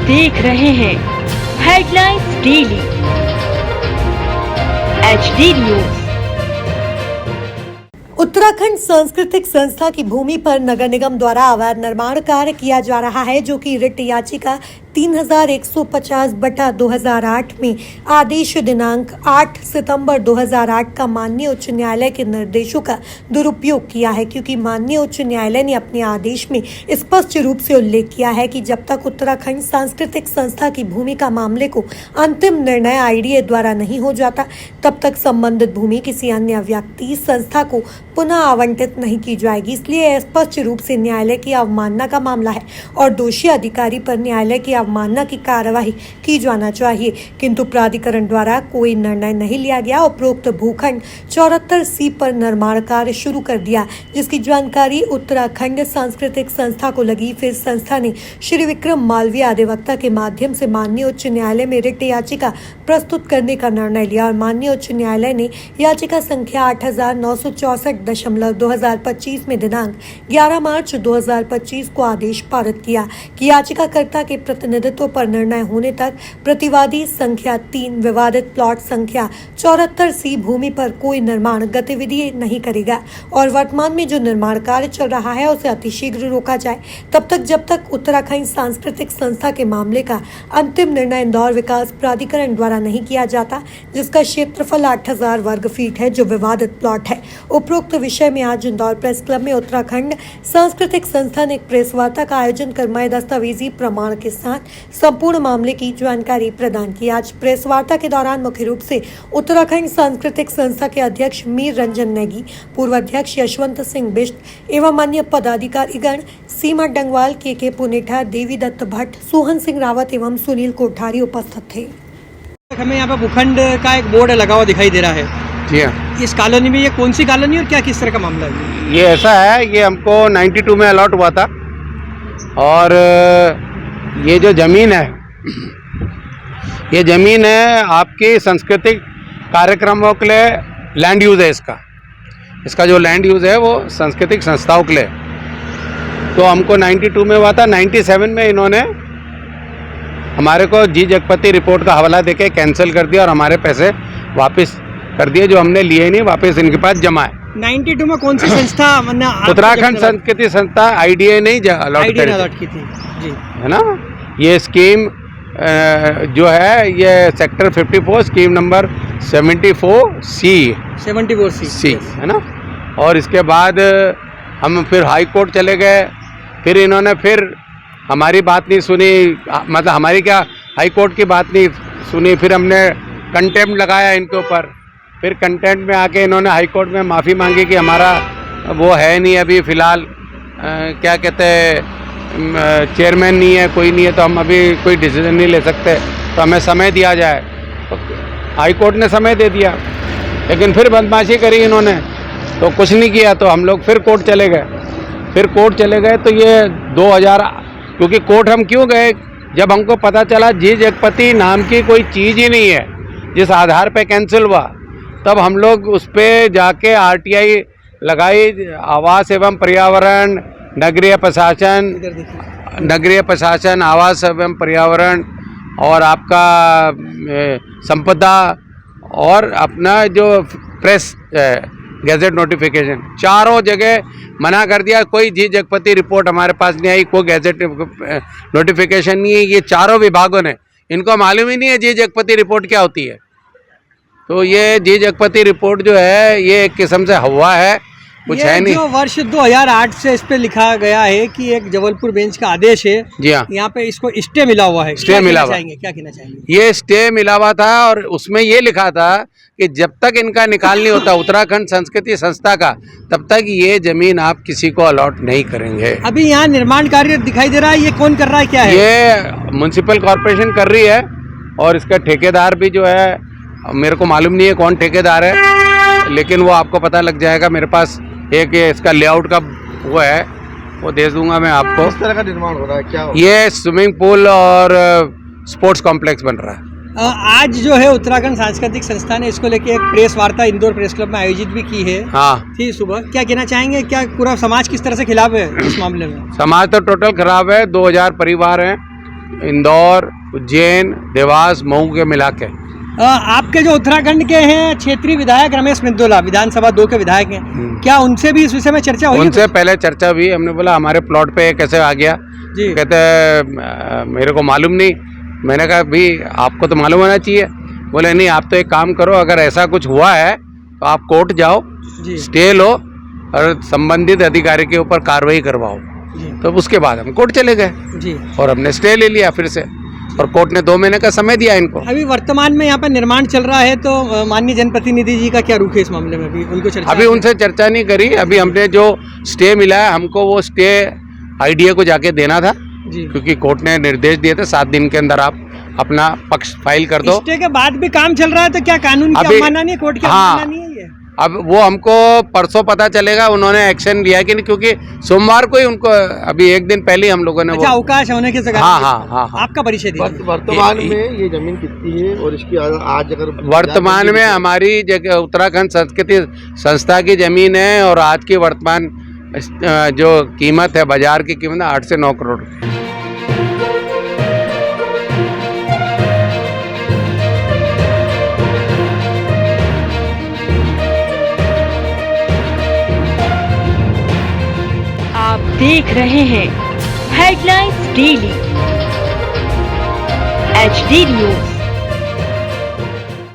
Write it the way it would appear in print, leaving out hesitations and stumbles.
देख रहे हैं headlines daily HD news. Uttarakhand सांस्कृतिक संस्था की भूमि पर नगर निगम द्वारा अवैध निर्माण कार्य किया जा रहा है, जो कि रिट याचिका 3150/2008 में आदेश दिनांक 8 सितंबर 2008 का माननीय उच्च न्यायालय के निर्देशों का दुरुपयोग किया है, क्योंकि माननीय उच्च न्यायालय ने अपने आदेश में स्पष्ट रूप से उल्लेख किया है कि जब तक उत्तराखंड सांस्कृतिक संस्था की भूमि का मामले को अंतिम निर्णय IDA द्वारा नहीं हो जाता, तब तक संबंधित भूमि किसी अन्य व्यक्ति संस्था को पुनः आवंटित नहीं की जाएगी। इसलिए स्पष्ट रूप से न्यायालय की अवमानना का मामला है और दोषी अधिकारी पर न्यायालय की अवमानना की कार्यवाही की जाना चाहिए, किंतु प्राधिकरण द्वारा कोई निर्णय नहीं लिया गया। उपरोक्त भूखंड 74C पर निर्माण कार्य शुरू कर दिया, जिसकी जानकारी उत्तराखंड सांस्कृतिक संस्था को लगी। फिर संस्था ने श्री विक्रम मालवीय अधिवक्ता के माध्यम से माननीय उच्च न्यायालय में रिट याचिका प्रस्तुत करने का निर्णय लिया और माननीय उच्च न्यायालय ने याचिका संख्या 8964/2025 में दिनांक 11 मार्च 2025 को आदेश पारित किया कि याचिकाकर्ता के प्रतिनिधित्व पर निर्णय होने तक प्रतिवादी संख्या 3 विवादित प्लॉट संख्या 74C भूमि पर कोई निर्माण गतिविधि नहीं करेगा और वर्तमान में जो निर्माण कार्य चल रहा है उसे अतिशीघ्र रोका जाए, तब तक जब तक उत्तराखंड सांस्कृतिक संस्था के मामले का अंतिम निर्णय इंदौर विकास प्राधिकरण द्वारा नहीं किया जाता, जिसका क्षेत्रफल 8000 वर्ग फीट है, जो विवादित प्लॉट है। उपरोक्त विषय में आज इंदौर प्रेस क्लब में उत्तराखंड सांस्कृतिक संस्था ने एक प्रेस वार्ता का आयोजन कर मय दस्तावेजी प्रमाण के साथ संपूर्ण मामले की जानकारी प्रदान की। आज प्रेस वार्ता के दौरान मुख्य रूप से उत्तराखंड सांस्कृतिक संस्था के अध्यक्ष मीर रंजन नेगी, पूर्व अध्यक्ष यशवंत सिंह बिष्ट एवं अन्य पदाधिकारीगण सीमा डंगवाल, के पुनेठा, देवी दत्त भट्ट, सोहन सिंह रावत एवं सुनील कोठारी उपस्थित थे। हमें यहाँ पे भूखंड का एक बोर्ड लगा हुआ दिखाई दे रहा है। जी हाँ, इस कॉलोनी में ये कौन सी कॉलोनी और क्या किस तरह का मामला है? ये ऐसा है, ये हमको 92 में अलॉट हुआ था और ये जो ज़मीन है, ये ज़मीन है आपकी सांस्कृतिक कार्यक्रमों के लिए लैंड यूज़ है। इसका जो लैंड यूज़ है वो सांस्कृतिक संस्थाओं के लिए। तो हमको 92 में हुआ था। 97 में इन्होंने हमारे को जी जगपति रिपोर्ट का हवाला देके कैंसिल कर दिया और हमारे पैसे वापस कर दिए, जो हमने लिए नहीं, वापस इनके पास जमा है। 92 में कौन सी संस्था? उत्तराखंड संस्कृति संस्था IDA नहीं अलॉट की थी जी, है ना। ये स्कीम जो है ये सेक्टर 54 स्कीम नंबर 74C है ना। और इसके बाद हम फिर हाई कोर्ट चले गए, फिर इन्होंने फिर हमारी बात नहीं सुनी, मतलब हमारी क्या, हाई कोर्ट की बात नहीं सुनी। फिर हमने कंटेम्प्ट लगाया इनके ऊपर। फिर कंटेम्प्ट में आके इन्होंने हाई कोर्ट में माफ़ी मांगी कि हमारा वो है नहीं अभी फ़िलहाल, क्या कहते हैं, चेयरमैन नहीं है, कोई नहीं है, तो हम अभी कोई डिसीजन नहीं ले सकते, तो हमें समय दिया जाए। तो हाई कोर्ट ने समय दे दिया, लेकिन फिर बदमाशी करी इन्होंने, तो कुछ नहीं किया। तो हम लोग फिर कोर्ट चले गए। तो ये 2000, क्योंकि कोर्ट हम क्यों गए, जब हमको पता चला जी जगपति नाम की कोई चीज़ ही नहीं है जिस आधार पे कैंसिल हुआ, तब हम लोग उस पर जाके RTI लगाई। आवास एवं पर्यावरण, नगरीय प्रशासन, आवास एवं पर्यावरण और आपका संपदा और अपना जो प्रेस गैजेट नोटिफिकेशन, चारों जगह मना कर दिया। कोई जी जगपति रिपोर्ट हमारे पास नहीं आई, कोई गैजेट नोटिफिकेशन नहीं है। ये चारों विभागों ने, इनको मालूम ही नहीं है जी जगपति रिपोर्ट क्या होती है। तो ये जी जगपति रिपोर्ट जो है ये एक किस्म से हवा है, कुछ है नहीं। जो वर्ष 2008 से इस पे लिखा गया है कि एक जबलपुर बेंच का आदेश है। जी हाँ, यहाँ पे इसको स्टे मिला हुआ है। स्टे मिला हुआ, क्या कहना चाहेंगे? ये स्टे मिला हुआ था और उसमें ये लिखा था कि जब तक इनका निकाल नहीं होता उत्तराखंड संस्कृति संस्था का, तब तक ये जमीन आप किसी को अलॉट नहीं करेंगे। अभी यहाँ निर्माण कार्य दिखाई दे रहा है, ये कौन कर रहा है, क्या है? ये म्युनिसिपल कॉर्पोरेशन कर रही है और इसका ठेकेदार भी जो है, मेरे को मालूम नहीं है कौन ठेकेदार है, लेकिन वो आपको पता लग जाएगा। मेरे पास एक इसका लेआउट का वो है, वो दे दूंगा मैं आपको। किस तरह का निर्माण हो रहा है, क्या हो? ये स्विमिंग पूल और स्पोर्ट्स कॉम्प्लेक्स बन रहा है। आज जो है उत्तराखंड सांस्कृतिक संस्था ने इसको लेके एक प्रेस वार्ता इंदौर प्रेस क्लब में आयोजित भी की है। हाँ, थी सुबह। क्या कहना चाहेंगे, क्या पूरा समाज किस तरह से खिलाफ है इस मामले में? समाज तो टोटल खराब है। 2000 परिवार हैं इंदौर, उज्जैन, देवास, मऊ के मिला के। आपके जो उत्तराखंड के हैं क्षेत्रीय विधायक रमेश मिंदोला, विधानसभा 2 के विधायक हैं, क्या उनसे भी इस विषय में चर्चा हुई? उनसे पहले चर्चा हुई। हमने बोला हमारे प्लॉट पे कैसे आ गया जी। कहते मेरे को मालूम नहीं। मैंने कहा भी आपको तो मालूम होना चाहिए। बोले नहीं, आप तो एक काम करो, अगर ऐसा कुछ हुआ है तो आप कोर्ट जाओ, स्टे लो और संबंधित अधिकारी के ऊपर कार्रवाई करवाओ। तो उसके बाद हम कोर्ट चले गए जी, और हमने स्टे ले लिया फिर से, और कोर्ट ने 2 महीने का समय दिया इनको। अभी वर्तमान में यहाँ पर निर्माण चल रहा है, तो माननीय जनप्रतिनिधि जी का क्या रुख है इस मामले में? अभी उनको चर्चा अभी उनसे चर्चा नहीं करी। अभी हमने जो स्टे मिला है, हमको वो स्टे आईडीए को जाके देना था जी, क्योंकि कोर्ट ने निर्देश दिए थे 7 दिन के अंदर आप अपना पक्ष फाइल कर दो। स्टे के बाद भी काम चल रहा है, तो क्या कानून की अवमानना नहीं है? कोर्ट की अवमानना नहीं है ये? अब वो हमको परसों पता चलेगा उन्होंने एक्शन लिया कि नहीं, क्योंकि सोमवार को ही उनको, अभी 1 दिन पहले ही हम लोगों ने अच्छा, अवकाश होने के जगह। हाँ। आपका परिचय दीजिए। वर्तमान में ये जमीन कितनी है और इसकी आज अगर वर्तमान में हमारी जगह उत्तराखंड संस्कृति संस्था की जमीन है, और आज की वर्तमान जो कीमत है, बाजार की कीमत 8 से 9 करोड़। आप देख रहे हैं हेडलाइंस डेली HD न्यूज।